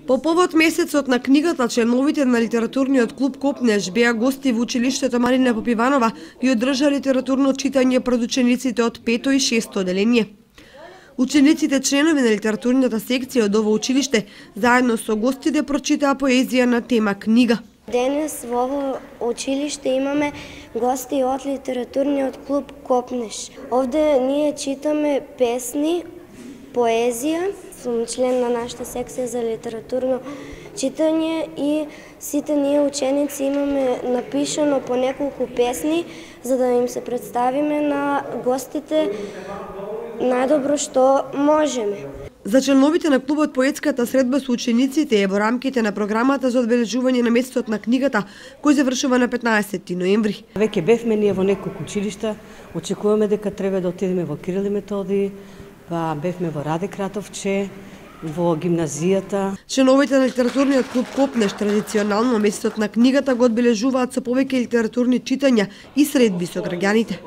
По повод месецот на книгата, членовите на литературниот клуб Копнеш беа гости во училиштето Марина Попиванова и одржа литературно читање пред учениците од 5 и 6 оделение. Учениците членови на литературната секција од ово училиште заедно со гостите прочитаа поезија на тема книга. Денес во ово училиште имаме гости од литературниот клуб Копнеш. Овде ние читаме песни, поезија. Сум член на нашата секција за литературно читање и сите ние ученици имаме напишано по неколку песни за да им се представиме на гостите најдобро што можеме. За членовите на клубот поетската средба со учениците е во рамките на програмата за одбележување на месецот на книгата, кој завршува на 15 ноември. Веќе бевме ние во неколку училишта, очекуваме дека треба да отидеме во Кирил и Методиј, бевме во Раде Кратовче, во гимназијата. Членовите на литературниот клуб Копнеш традиционално месецот на книгата го одбележуваат со повеќе литературни читања и средби со граѓаните.